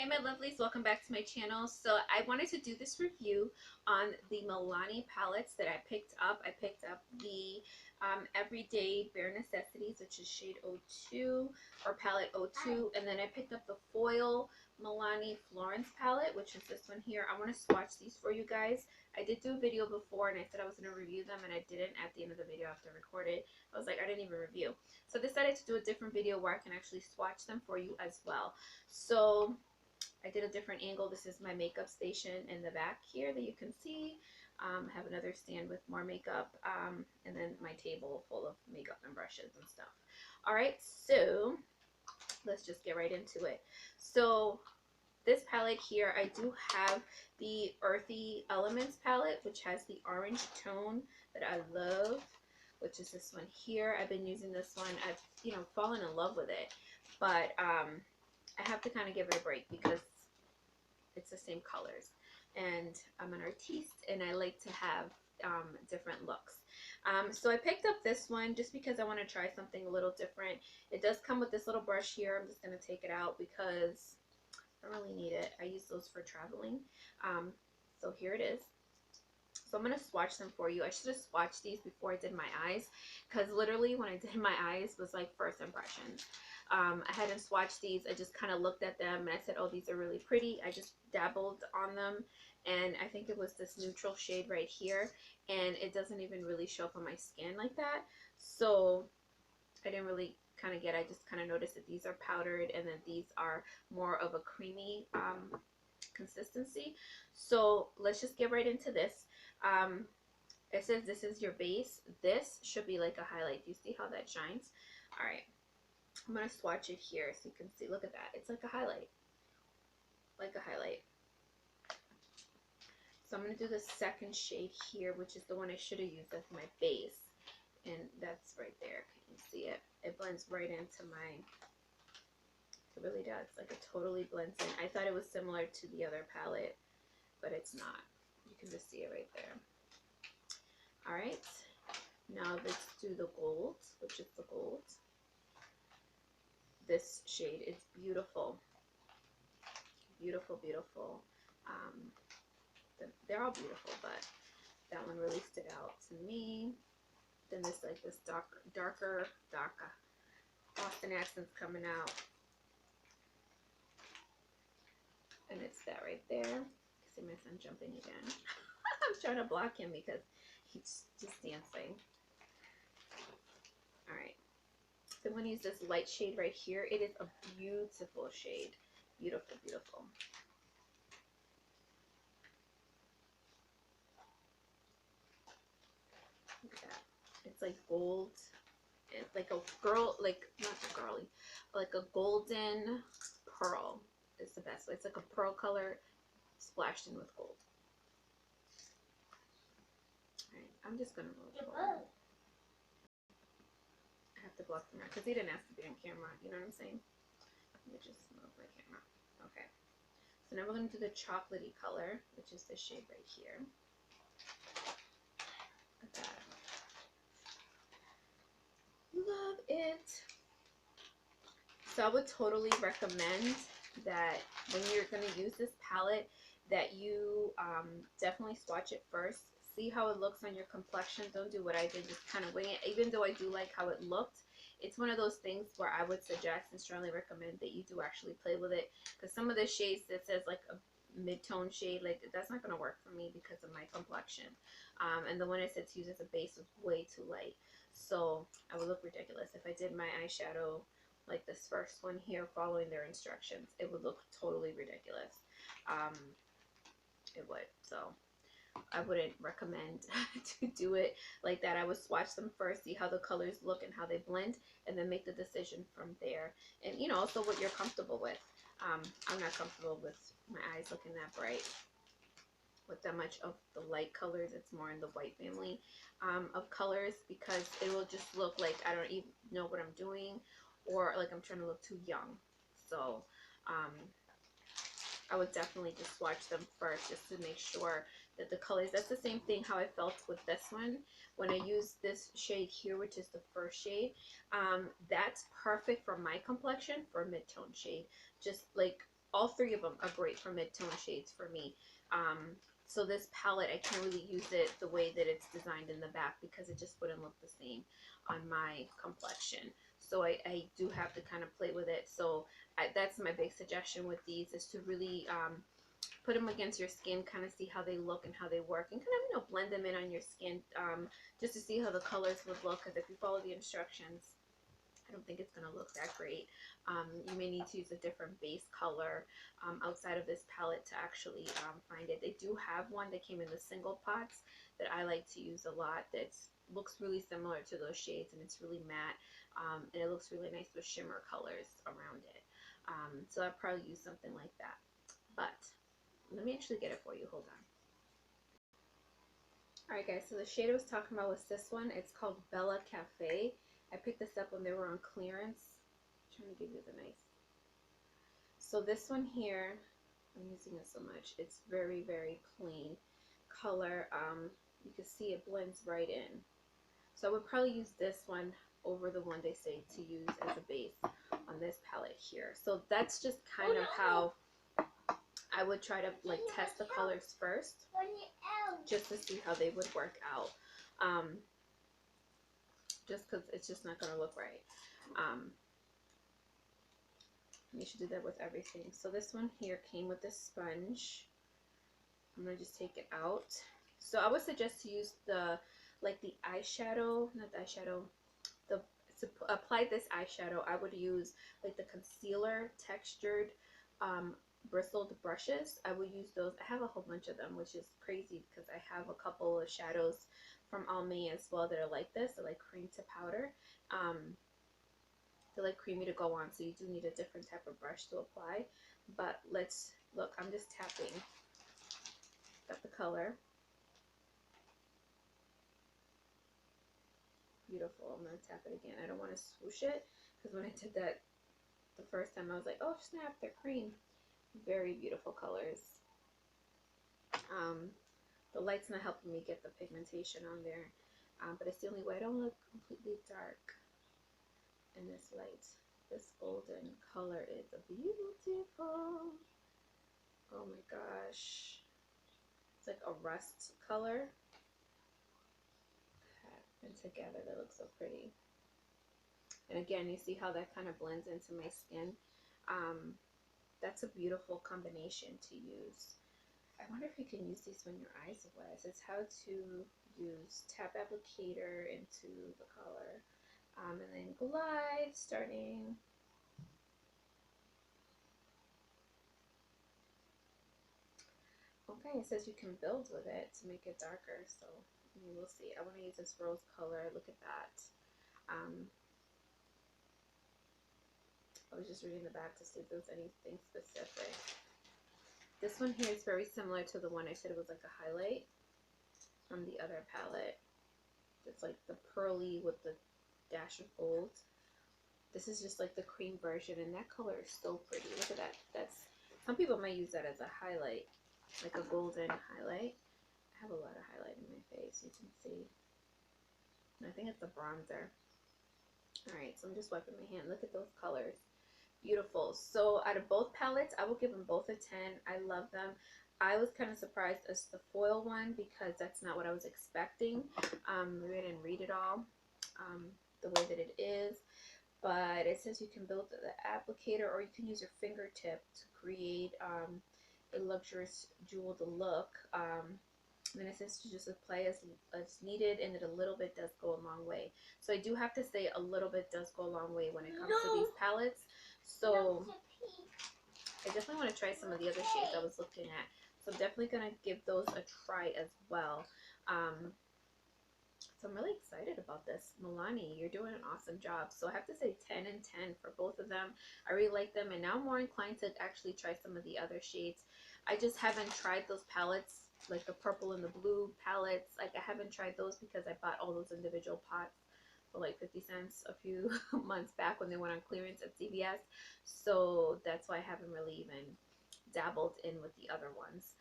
Hey my lovelies, welcome back to my channel. So I wanted to do this review on the Milani palettes that I picked up. I picked up the Everyday Bare Necessities, which is shade 02 or palette 02, and then I picked up the Foil Milani Florence palette, which is this one here. I want to swatch these for you guys. I did do a video before and I said I was going to review them, and I didn't at the end of the video after I recorded. I was like, I didn't even review. So I decided to do a different video where I can actually swatch them for you as well. So I did a different angle. This is my makeup station in the back here that you can see. I have another stand with more makeup, and then my table full of makeup and brushes and stuff. Alright, so let's just get right into it. So this palette here, I do have the Earthy Elements palette, which has the orange tone that I love, which is this one here. I've been using this one. I've, fallen in love with it, but I have to kind of give it a break because it's the same colors, and I'm an artiste and I like to have different looks. So I picked up this one just because I want to try something a little different. It does come with this little brush here. I'm just going to take it out because I don't really need it. I use those for traveling. So here it is. So I'm going to swatch them for you. I should have swatched these before I did my eyes, because literally when I did my eyes was like first impressions. I hadn't swatched these. I just kind of looked at them and I said, oh, these are really pretty. I just dabbled on them, and I think it was this neutral shade right here, and it doesn't even really show up on my skin like that. So I didn't really kind of get, I just kind of noticed that these are powdered and then these are more of a creamy consistency. So let's just get right into this. It says this is your base. This should be like a highlight. Do you see how that shines? All right, I'm gonna swatch it here so you can see. Look at that. It's like a highlight, like a highlight. So I'm gonna do the second shade here, which is the one I should have used as my base, and that's right there. Can you see it? It blends right into my, it really does. Like, it totally blends in. I thought it was similar to the other palette, but it's not. You can just see it right there. All right, now let's do the gold, which is the gold. This shade is beautiful, beautiful, beautiful. They're all beautiful, but that one really stood out to me. Then there's like this darker Boston accents coming out, and it's that right there. See my son jumping again. I'm trying to block him because he's just dancing. All right, so I'm going to use this light shade right here. It is a beautiful shade. Beautiful, beautiful. Look at that. It's like gold. It's like a girl, like, not girly, like a golden pearl is the best way. It's like a pearl color splashed in with gold. Alright, I'm just going to move forward. I have to block the mirror because he didn't ask to be on camera. You know what I'm saying? Let me just move my camera. Okay. So now we're going to do the chocolatey color, which is this shade right here. Look at that. Love it. So I would totally recommend that when you're going to use this palette, that you definitely swatch it first. See how it looks on your complexion. Don't do what I did, just kind of wing it. Even though I do like how it looked, it's one of those things where I would suggest and strongly recommend that you do actually play with it, because some of the shades that says like a mid-tone shade, like, that's not going to work for me because of my complexion. And the one I said to use as a base was way too light, so I would look ridiculous if I did my eyeshadow like this first one here following their instructions. It would look totally ridiculous. It would. So I wouldn't recommend to do it like that. I would swatch them first, see how the colors look and how they blend, and then make the decision from there. And also what you're comfortable with. I'm not comfortable with my eyes looking that bright with that much of the light colors. It's more in the white family of colors, because it will just look like I don't even know what I'm doing, or like I'm trying to look too young. So I would definitely just swatch them first just to make sure that the colors, that's the same thing how I felt with this one when I used this shade here, which is the first shade. That's perfect for my complexion for a mid-tone shade. Just like all three of them are great for mid-tone shades for me. So this palette, I can't really use it the way that it's designed in the back because it just wouldn't look the same on my complexion. So I do have to kind of play with it. So that's my big suggestion with these, is to really put them against your skin, kind of see how they look and how they work, and kind of, you know, blend them in on your skin, just to see how the colors would look. Because if you follow the instructions, I don't think it's going to look that great. You may need to use a different base color outside of this palette to actually find it. They do have one that came in the single pots that I like to use a lot that looks really similar to those shades, and it's really matte, and it looks really nice with shimmer colors around it. So I'd probably use something like that. But let me actually get it for you. Hold on. Alright guys, so the shade I was talking about was this one. It's called Bella Cafe. I picked this up when they were on clearance. I'm trying to give you the nice. So this one here, I'm using it so much. It's very, very plain color. You can see it blends right in. So I would probably use this one over the one they say to use as a base on this palette here. So that's just kind of how I would try to like test the colors first, just to see how they would work out. Just because it's just not going to look right. You should do that with everything. So this one here came with this sponge. I'm going to just take it out. So I would suggest to use the eyeshadow, not the eyeshadow, to apply this eyeshadow, I would use like the concealer textured bristled brushes. I would use those. I have a whole bunch of them, which is crazy because I have a couple of shadows from Almay as well that are like this. They're like cream to powder. They're like creamy to go on, so you do need a different type of brush to apply. But let's look. I'm just tapping. Got the color. Beautiful. I'm going to tap it again. I don't want to swoosh it because when I did that the first time I was like, oh snap, they're cream. Very beautiful colors. The light's not helping me get the pigmentation on there, but it's the only way. I don't look completely dark in this light. This golden color is beautiful. Oh my gosh. It's like a rust color. And together they look so pretty. And again, you see how that kind of blends into my skin. That's a beautiful combination to use. I wonder if you can use these when your eyes are wet. It says how to use tap applicator into the color. And then glide starting. Okay, it says you can build with it to make it darker. So we'll see. I want to use this rose color. Look at that. I was just reading the back to see if there was anything specific. This one here is very similar to the one I said it was like a highlight from the other palette. It's like the pearly with the dash of gold. This is just like the cream version, and that color is so pretty. Look at that. That's, some people might use that as a highlight, like a golden highlight. I have a lot of highlight in my face, you can see. And I think it's a bronzer. Alright, so I'm just wiping my hand. Look at those colors. Beautiful. So out of both palettes, I will give them both a 10. I love them. I was kind of surprised as the foil one because that's not what I was expecting. Maybe I didn't read it all the way that it is. But it says you can build the applicator, or you can use your fingertip to create a luxurious jeweled look. Then it says to just apply as needed, and that a little bit does go a long way. So I do have to say a little bit does go a long way when it comes to these palettes. So I definitely want to try some of the other shades I was looking at. So I'm definitely going to give those a try as well. So I'm really excited about this. Milani, you're doing an awesome job. So I have to say 10 and 10 for both of them. I really like them, and now I'm more inclined to actually try some of the other shades. I just haven't tried those palettes, like the purple and the blue palettes. Like, I haven't tried those because I bought all those individual pots for like 50 cents a few months back when they went on clearance at CVS. So that's why I haven't really even dabbled in with the other ones.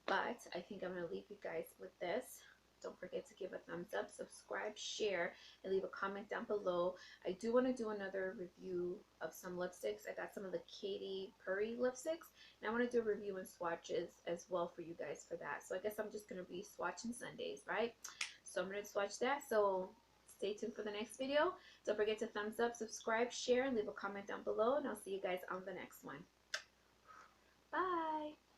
But I think I'm going to leave you guys with this. don't forget to give a thumbs up, subscribe, share, and leave a comment down below. I do want to do another review of some lipsticks. I got some of the Katy Perry lipsticks, and I want to do a review in swatches as well for you guys for that. So I guess I'm just going to be swatching Sundays, right? So I'm going to swatch that. So stay tuned for the next video. Don't forget to thumbs up, subscribe, share, and leave a comment down below. And I'll see you guys on the next one. Bye.